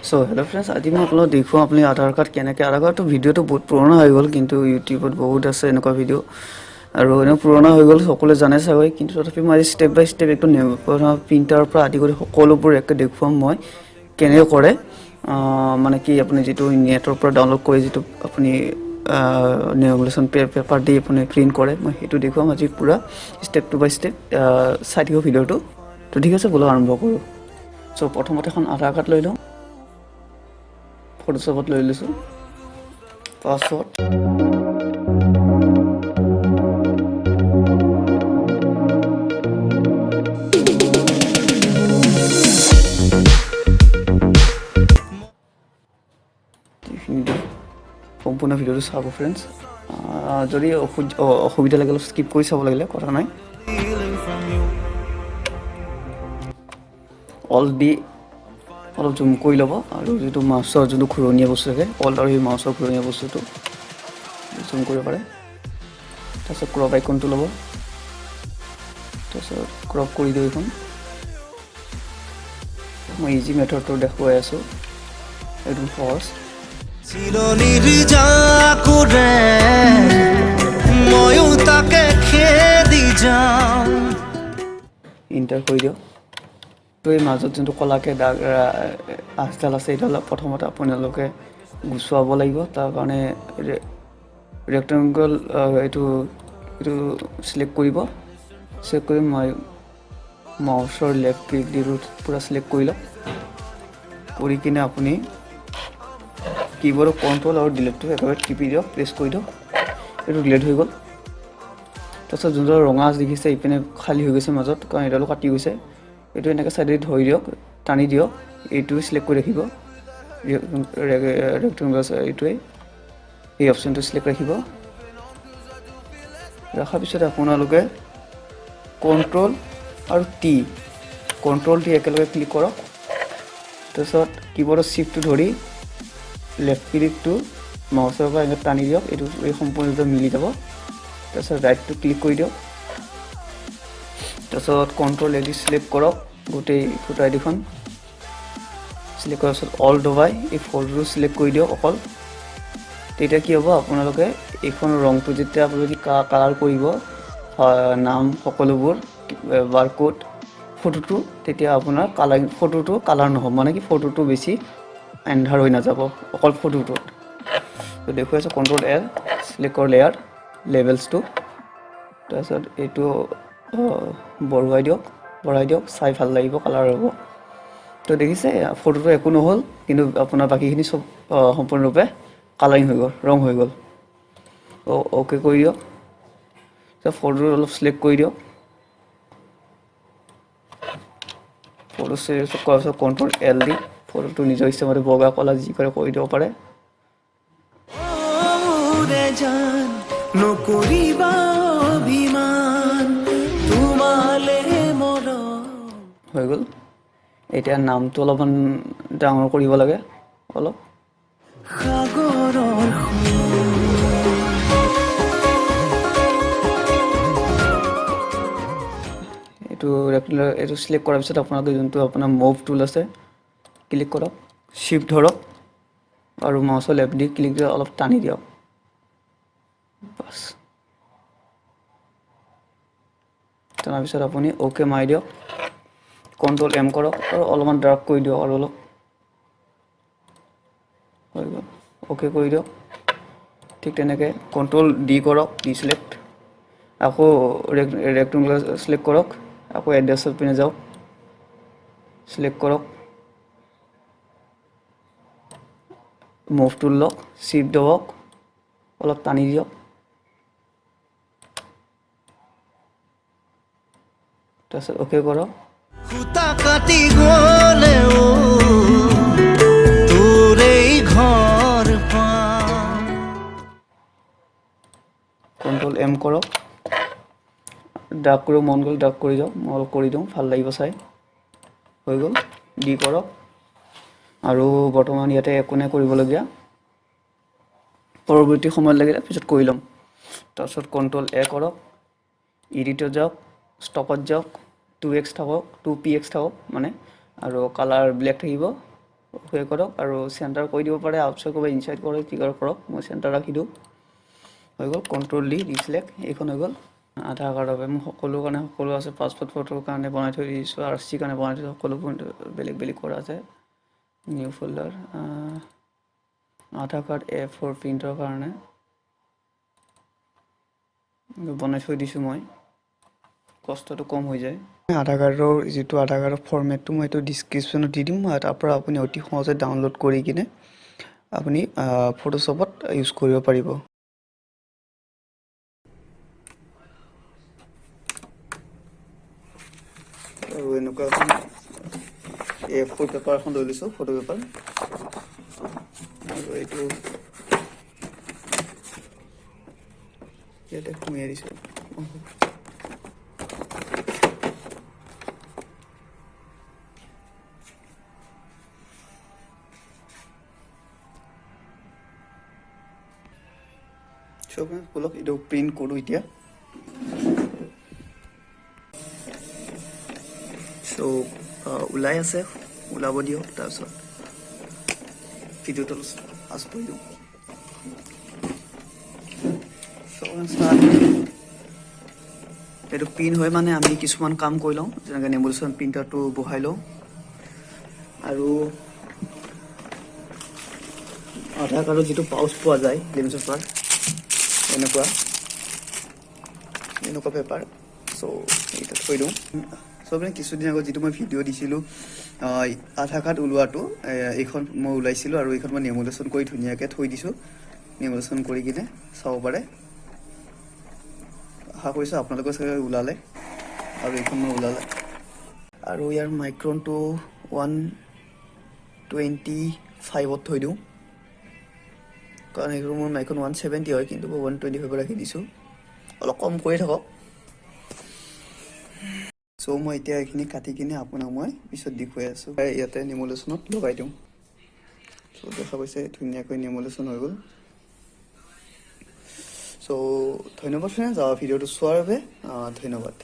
So hello' friends, আজি মই আপোনালোকক দেখুৱাম আপুনি আধাৰ কাৰ্ড কেনেকৈ। আধাৰ কাৰ্ডটো ভিডিঅ'টো বহুত পুৰণা হৈ গ'ল, কিন্তু ইউটিউবত বহুত আছে এনেকুৱা ভিডিঅ' আৰু এনেও পুৰণা হৈ গ'ল, সকলোৱে জানে চাগৈ। কিন্তু তথাপি মই আজি ষ্টেপ বাই ষ্টেপ একদম প্ৰিণ্টাৰৰ পৰা আদি কৰি সকলোবোৰ একে দেখুৱাম মই কেনেকৈ কৰে। মানে কি আপুনি যিটো নেটৰ পৰা ডাউনলোড কৰি যিটো আপুনি নেবুলেশ্যন পেপাৰ দি আপুনি প্ৰিণ্ট কৰে, মই সেইটো দেখুৱাম আজি পূৰা ষ্টেপ টু বাই ষ্টেপ। চাই থাকিব ভিডিঅ'টো। তো ঠিক আছে, ব'লক আৰম্ভ কৰোঁ। চ' প্ৰথমতে এখন আধাৰ কাৰ্ড লৈ লওঁ, ফটোশ্বপত লৈ লৈছোঁ। পাছৱৰ্ড, সম্পূৰ্ণ ভিডিঅ'টো চাব ফ্ৰেণ্ডছ। যদি অসুবিধা লাগে অলপ স্কিপ কৰি চাব লাগিলে কথা নাই। অল দি অলপ জুম কৰি ল'ব, আৰু যিটো মাউচৰ যোনটো ঘূৰণীয়া বস্তু থাকে, অল্ট আৰু সেই মাউচৰ ঘূৰণীয়া বস্তুটো জুম কৰিব পাৰে। তাৰপিছত ক্ৰপ আইকনটো ল'ব, তাৰপিছত ক্ৰপ কৰি দিওঁ এইখন। মই ইজি মেথডটো দেখুৱাই আছোঁ, একদম সহজ। ইণ্টাৰ কৰি দিয়ক। তো এই মাজত যোনটো ক'লাকৈ দাগ আঁচডাল আছে, এইডাল প্ৰথমতে আপোনালোকে গুচোৱাব লাগিব। তাৰ কাৰণে ৰেক্টেংগল এইটো চিলেক্ট কৰিব। চিলেক্ট কৰি মই মাউচৰ লেফ্ট ক্লিক দি পূৰা চিলেক্ট কৰি লওক। কৰি কিনে আপুনি কীবৰ্ডৰ কণ্ট্ৰল আৰু ডিলিটটো একেবাৰে টিপি দিয়ক, প্ৰেছ কৰি দিয়ক। এইটো ডিলিট হৈ গ'ল। তাৰপিছত যোনটো ৰঙা দেখিছে ইপিনে খালী হৈ গৈছে মাজত, কাৰণ এইডালো কাটি গৈছে। এইটো এনেকৈ চাইডে ধৰি দিয়ক, টানি দিয়ক। এইটো চিলেক্ট কৰি ৰাখিব, ৰেক্টেংগল এইটোৱে, এই অপশ্যনটো চিলেক্ট ৰাখিব। ৰখাৰ পিছত আপোনালোকে কণ্ট্ৰল আৰু কণ্ট্ৰল টি একেলগে ক্লিক কৰক। তাৰপিছত কীবৰ্ডৰ চিফ্টটো ধৰি লেফ্ট ক্লিকটো মাউচৰ পৰা এনেকৈ টানি দিয়ক, এইটো এই সম্পূৰ্ণটো মিলি যাব। তাৰপিছত ৰাইটটো ক্লিক কৰি দিয়ক। তাৰপিছত কণ্ট্ৰল এডি চিলেক্ট কৰক, গোটেই ফটো আইডিখন চিলেক্ট কৰাৰ পিছত অল দবাই এই ফটোটো চিলেক্ট কৰি দিয়ক অকল। তেতিয়া কি হ'ব, আপোনালোকে এইখন ৰংটো যেতিয়া আপুনি কালাৰ কৰিব, নাম সকলোবোৰ বাৰকোড ফটোটো, তেতিয়া আপোনাৰ ফটোটো কালাৰ নহ'ব, মানে কি ফটোটো বেছি এন্ধাৰ হৈ নাযাব, অকল ফটোটোত। তো দেখুৱাই আছোঁ, কণ্ট্ৰল এল চিলেক্ট কৰ লেয়াৰ লেভেলছটো। তাৰপিছত এইটো বঢ়াই দিয়ক, চাই ভাল লাগিব, কালাৰ হ'ব। তো দেখিছে ফটোটো একো নহ'ল, কিন্তু আপোনাৰ বাকীখিনি চব সম্পূৰ্ণৰূপে কালাৰিং হৈ গ'ল, ৰং হৈ গ'ল। অ'কে কৰি দিয়ক। ফটোটো অলপ চিলেক্ট কৰি দিয়ক। ফটো চিলেক্ট কৰাৰ পিছত কণ্ট্ৰল এল দি ফটোটো নিজৰ ইচ্ছামতে বগা কলা যি কৰে কৰি দিব পাৰে। হৈ গ'ল। এতিয়া নামটো অলপমান ডাঙৰ কৰিব লাগে, অলপ। এইটো চিলেক্ট কৰাৰ পিছত আপোনালোকে যোনটো আপোনাৰ মুভ টুল আছে, ক্লিক কৰক, শ্বিফ্ট ধৰক আৰু মাউচৰ লেফ্ট দি ক্লিক দি অলপ টানি দিয়ক, বাছ। তাৰপিছত আপুনি অ'কে মাৰি দিয়ক, কণ্ট্ৰল এম কৰক আৰু অলপমান ড্ৰাগ কৰি দিয়ক, আৰু অলপ হৈ গ'ল। অ'কে কৰি দিয়ক। ঠিক তেনেকৈ কণ্ট্ৰল ডি কৰক, ডি চিলেক্ট, আকৌ ৰেক্টেংগুলাৰ চিলেক্ট কৰক, আকৌ এড্ৰেছৰ পিনে যাওক, চিলেক্ট কৰক, মুভ টুল লওক, শ্বিফ্ট দবাওক, অলপ টানি দিয়ক। তাৰপিছত অ'কে কৰক। কণ্ট্ৰল এম কৰক, ড্ৰাগ কৰিব মন গ'ল ড্ৰাগ কৰি দিয়ক, মই অলপ কৰি দিওঁ, ভাল লাগিব চাই। হৈ গ'ল। ডি কৰক, আৰু বৰ্তমান ইয়াতে একো নাই কৰিবলগীয়া, পৰৱৰ্তী সময়ত লাগিলে পিছত কৰি ল'ম। তাৰপিছত কণ্ট্ৰল এ কৰক, এডিটত যাওক, ষ্টকত যাওক, 2x থাকক, 2px থাকক মানে, আৰু কালাৰ ব্লেক থাকিব, অ'কে কৰক আৰু চেণ্টাৰ কৰি দিব পাৰে, আউটছাইড কৰক, ইনচাইড কৰক, ট্ৰিগাৰ কৰক। মই চেণ্টাৰ ৰাখি দিওঁ, হৈ গ'ল। কণ্ট্ৰল ডি ডিছলেক্ট, এইখন হৈ গ'ল। আধাৰ কাৰ্ডৰ বাবে মোৰ সকলো কাৰণে সকলো আছে, পাছপৰ্ট ফটোৰ কাৰণে বনাই থৈ দিছোঁ, RC কাৰণে বনাই থৈছোঁ, সকলো বেলেগ বেলেগ কৰা আছে। নিউ ফল্ডাৰ, আধাৰ কাৰ্ড A4 প্ৰিণ্টৰ কাৰণে বনাই থৈ দিছোঁ মই, কষ্টটো কম হৈ যায়। আধাৰ কাৰ্ডৰ যিটো আধাৰ কাৰ্ডৰ ফৰ্মেটটো মই এইটো ডিছক্ৰিপশ্যনত দি দিম, তাৰ পৰা আপুনি অতি সহজে ডাউনলোড কৰি কিনে আপুনি ফটোশ্বপত ইউজ কৰিব পাৰিব। আৰু এনেকুৱা এখন A4 পেপাৰ এখন লৈ লৈছোঁ, ফটো পেপাৰ, আৰু এইটো ইয়াতে সুমিয়াই দিছোঁ। চব বলক এইটো প্ৰিণ্ট কৰোঁ এতিয়া। চ' ওলাই আছে, ওলাব দিয়ক, তাৰপিছত ভিডিঅ'টো আছ কৰি দিওঁ। এইটো প্ৰিণ্ট হয় মানে আমি কিছুমান কাম কৰি লওঁ, যেনেকৈ নেমুলেশ্যন প্ৰিণ্টাৰটো বহাই লওঁ, আৰু আধাৰ কাৰ্ডৰ যিটো পাউচ পোৱা যায় লেমিনেশ্যন পেপাৰ, এনেকুৱা পেপাৰ, চ' এইটো থৈ দিওঁ। চ' মানে কিছুদিন আগত যিটো মই ভিডিঅ' দিছিলোঁ আধাৰ কাৰ্ড ওলোৱাটো, এইখন মই ওলাইছিলোঁ, আৰু এইখন মই নেমুলেশ্যন কৰি ধুনীয়াকৈ থৈ দিছোঁ। নেমুলেশ্যন কৰি কিনে চাব পাৰে, আশা কৰিছোঁ আপোনালোকে চাগে ওলালে, আৰু এইখন মই ওলালে। আৰু ইয়াৰ মাইক্ৰনটো 125ত থৈ দিওঁ, কাৰণ এইটো মোৰ মাইক্ৰন 170 হয়, কিন্তু মই 125 ৰাখি দিছোঁ, অলপ কম কৰি থাকক। চ' মই এতিয়া এইখিনি কাটি কিনে আপোনাক মই পিছত দেখুৱাই আছোঁ। ইয়াতে নেমুলেশ্যনত লগাই দিওঁ। চ' দেখা পাইছে ধুনীয়াকৈ নেমুলেশ্যন হৈ গ'ল। চ' ধন্যবাদ ফ্ৰেণ্ডছ, ভিডিঅ'টো চোৱাৰ বাবে ধন্যবাদ।